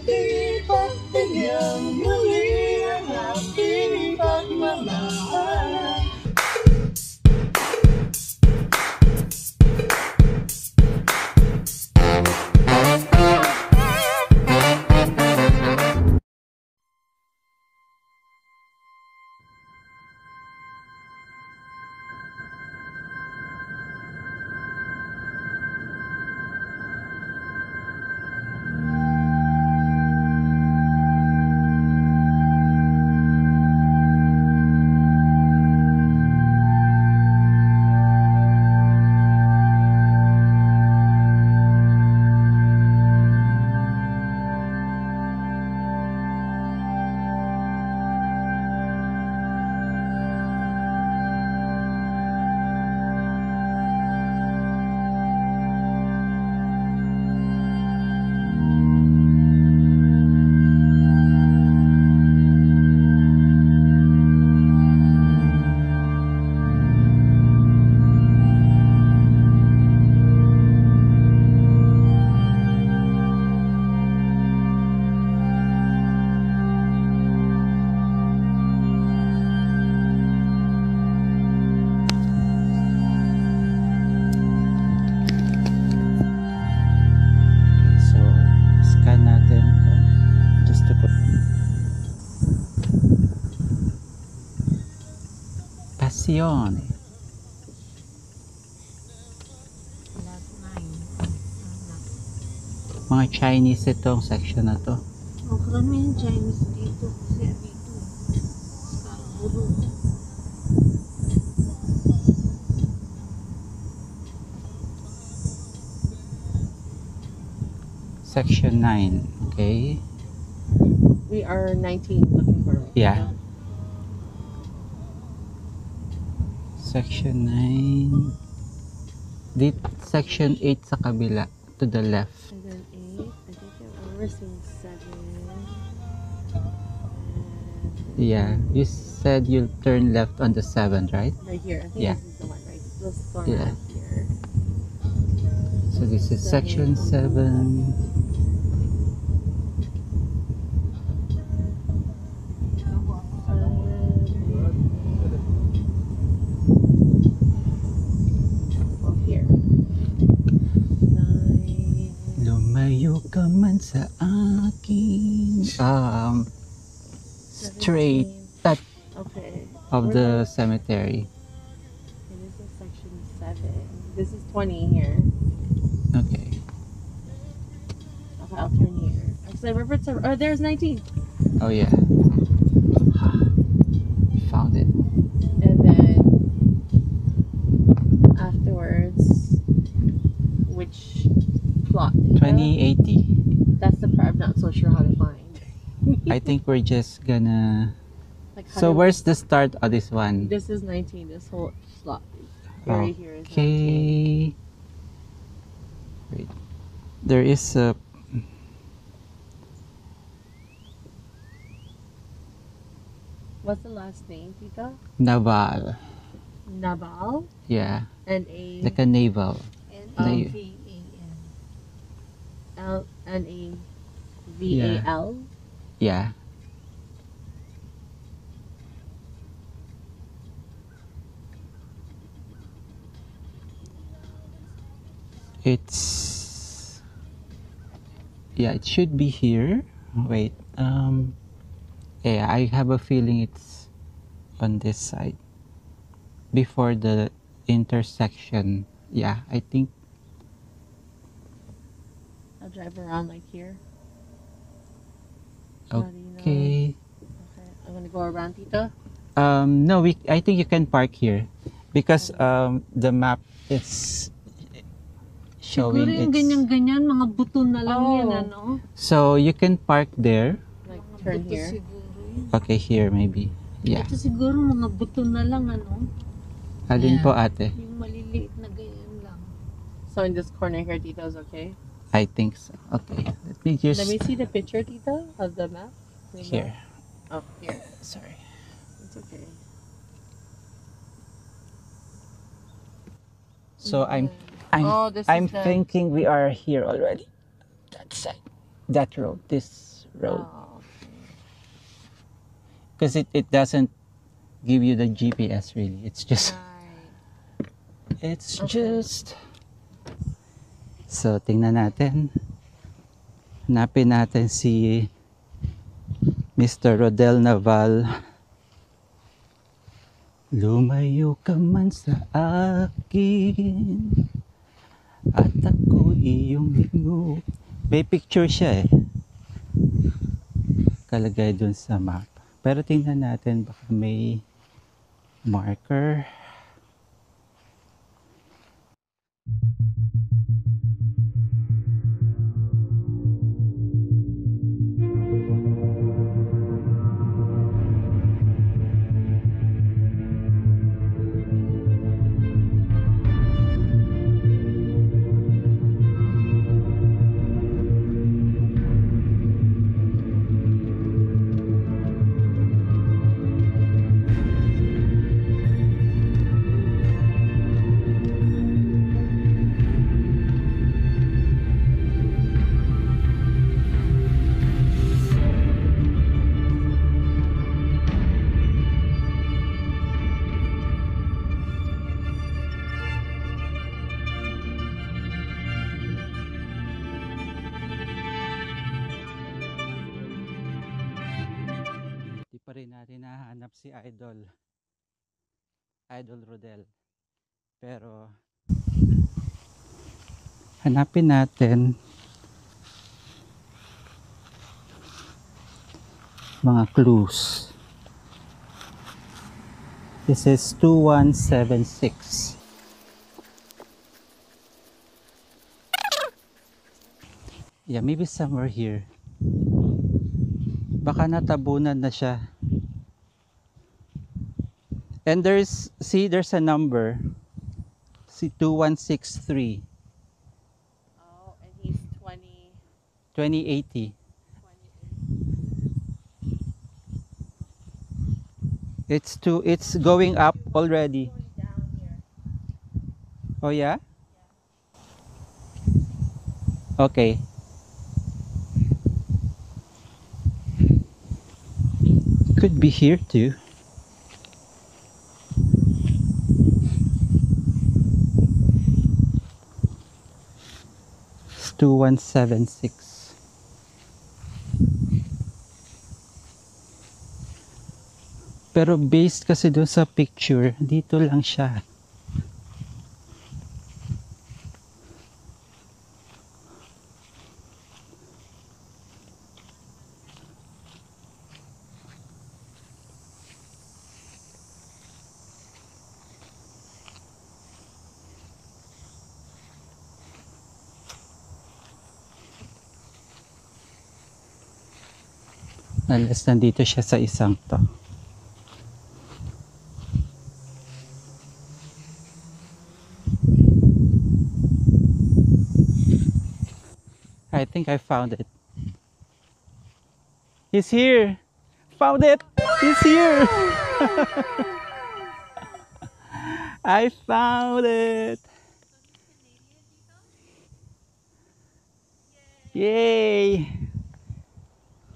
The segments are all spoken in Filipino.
Ipagbigyan muli ang aking pagmamahal. So, scan natin. Just to put Passion. Mga Chinese itong section na to. Oh, karami yung Chinese dito. Kasi dito. Scarborough. Section 9. Okay. We are 19 looking for me. Yeah. Section 9. Dito, section 8 sa kabila. To the left. And then 8. I think we're seeing 7. Yeah. You said you'll turn left on the 7th, right? Right here. I think Yeah. this is the one, right? This one Yeah. right here. So this is section 7. Here. 9. Lumayo ka man sa akin. Straight 17. that Okay. of the cemetery. Okay, this is section 7. This is 20 here. Okay. Okay, I'll turn here. Actually, remember it's oh, there's 19. Oh yeah. Found it. And then afterwards, which plot? 2080. That's the part I'm not so sure how to find. I think we're just gonna. Like how So do- where's the start of this one? This is 19. This whole slot area here is 19. Okay. Wait. There is a. What's the last name, Tita? Naval. Naval. Yeah. N-A. Like a naval. N-A-V-A-N. N-A-V-A-L. Yeah. It's. Yeah, it should be here. Wait. Yeah, I have a feeling it's on this side. Before the intersection. Yeah, I think. I'll drive around like here. How do you know? Okay. Okay. I'm gonna go around, Tita. No, I think you can park here because the map is showing Siguro yung it's. ganyan-ganyan, mga buto na lang yan, Oh. ano? So you can park there. Like Mga turn buto here. siguro yun. Okay, here maybe. Yeah. Ito siguro mga buto na lang, ano? Alin Yeah. po ate? Yung maliliit na ganyan lang. So in this corner here, Tita, is okay. I think so. Okay. Let me just Let me see the picture, Tita, of the map. The here. map. Oh, here. Sorry. It's okay. So I'm Oh, this I'm is the- thinking we are here already. That side. That road. This road. Oh, Because it doesn't give you the GPS really. It's just, right. it's Okay. just. So, tingnan natin. Hanapin natin si Mr. Rodel Naval. Lumayo ka man sa akin at ako iyong lingo. May picture siya eh. Kalagay dun sa map. Pero tingnan natin baka may marker. Di pa rin natin nahanap si Idol Rodel. Pero hanapin natin mga clues. This is 2176. Yeah, maybe somewhere here. Baka natabunan na siya. And there's a number. See, 2163. Oh, and he's 20. 2080. It's going up already. Down here. Oh yeah? Okay. Could be here too. It's 2176. Pero based kasi doon sa picture, dito lang siya. Unless nandito siya sa isang to. I think I found it. He's here. Found it. He's here. I found it. Yay.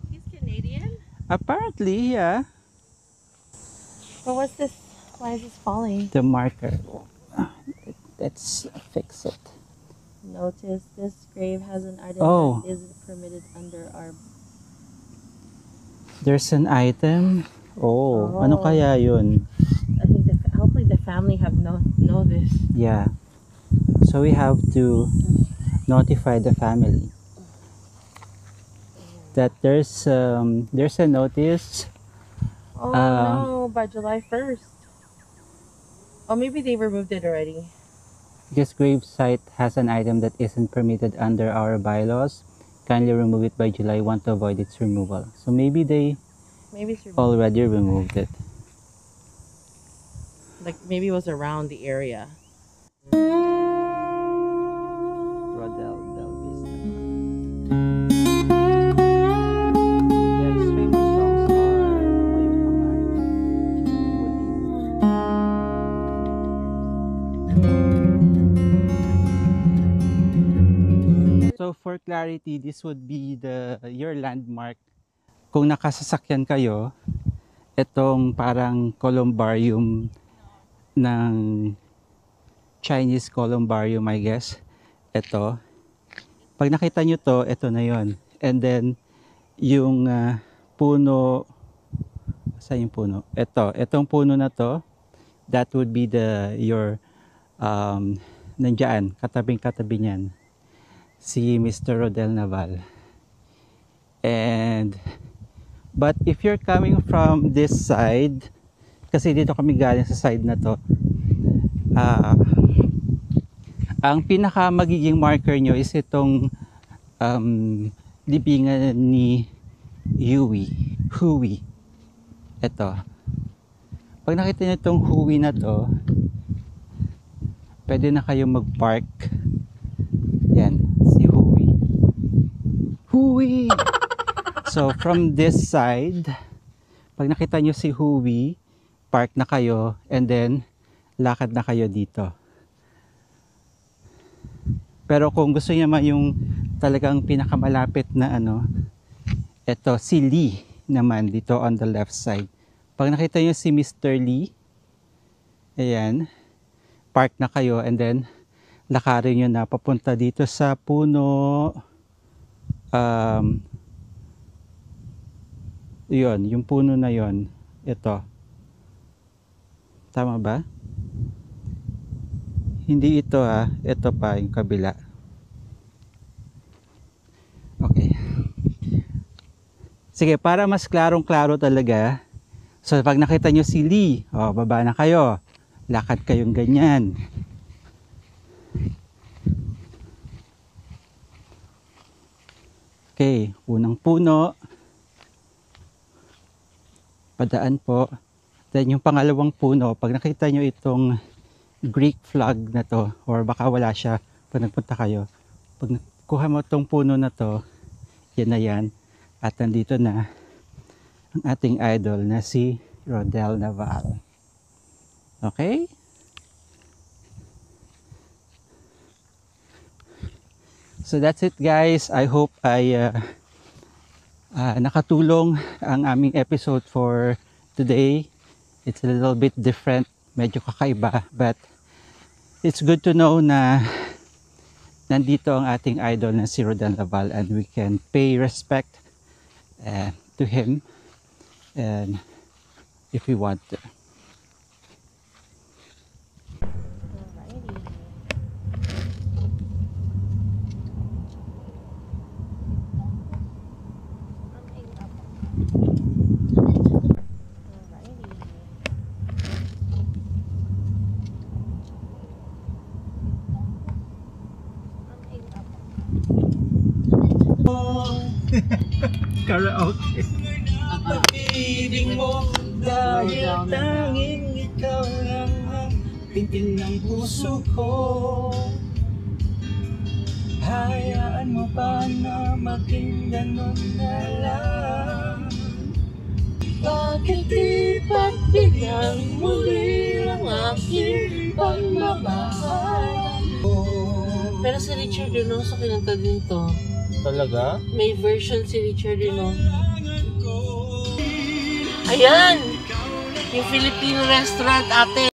He's Canadian? Apparently, yeah. But what's this? Why is this falling? The marker. Let's fix it. Notice this grave has an item Oh. that isn't permitted under our. There's an item. Oh, ano Oh. kaya yun? I think hopefully the family have know this. Yeah. So we have to notify the family that there's a notice. Oh Um, no! By July 1st. Oh, maybe they removed it already. This grave site has an item that isn't permitted under our bylaws. Kindly remove it by July 1 to avoid its removal. So maybe they Maybe it's removed. already removed it. Like maybe it was around the area. Rodel Del Vista. Yeah, his famous songs are Lumayo Ka Man, Huli. So for clarity, this would be your landmark kung nakasasakyan kayo, itong parang columbarium ng Chinese columbarium, I guess. Ito. Pag nakita nyo to, ito na yon. And then, yung puno, saan yung puno? Itong puno na to, that would be your nandiyan, katabing-katabi niyan, si Mr. Rodel Naval. But if you're coming from this side, kasi dito kami galing sa side na to, ang pinaka magiging marker nyo is itong libingan ni Huey. Ito. Pag nakita nyo itong Huey na to, pwede na kayo mag-park. Yan, si Huey. So from this side, pag nakita nyo si Huey, park na kayo, and then lakad na kayo dito. Pero kung gusto niyo naman yung talagang pinakamalapit na ito si Lee naman dito on the left side. Pag nakita niyo si Mr. Lee, ayan, park na kayo, and then lakarin nyo na papunta dito sa puno. Yun, yung puno na yon, ito. Tama ba? Hindi ito ito pa yung kabila. Okay. Sige, para mas klarong-klaro talaga. So pag nakita nyo si Lee, baba na kayo. Lakad kayong ganyan. Okay, unang puno. Padaan po. Then yung pangalawang puno, pag nakita nyo itong Greek flag na to, or baka wala siya pag nagpunta kayo, pag kuha mo itong puno na to, yan na yan, at nandito na ang ating idol na si Rodel Naval. Okay? So that's it, guys. I hope ay nakatulong ang aming episode for today. It's a little bit different, medyo kakaiba, but it's good to know na nandito ang ating idol na si Rodel Naval, and we can pay respect to him, and if we want to. Karaoke. Pag-ibig mo dahil tanging ikaw lang ang pintil ng puso ko. Hayaan mo pa na maging ganun na lang. Bakit di pagbigyan muli ang aking pagmamahal? Pero si Richard Duno sa kinanta din to. Talaga? May version si Richard Duno. Ayan! Yung Filipino restaurant, ate.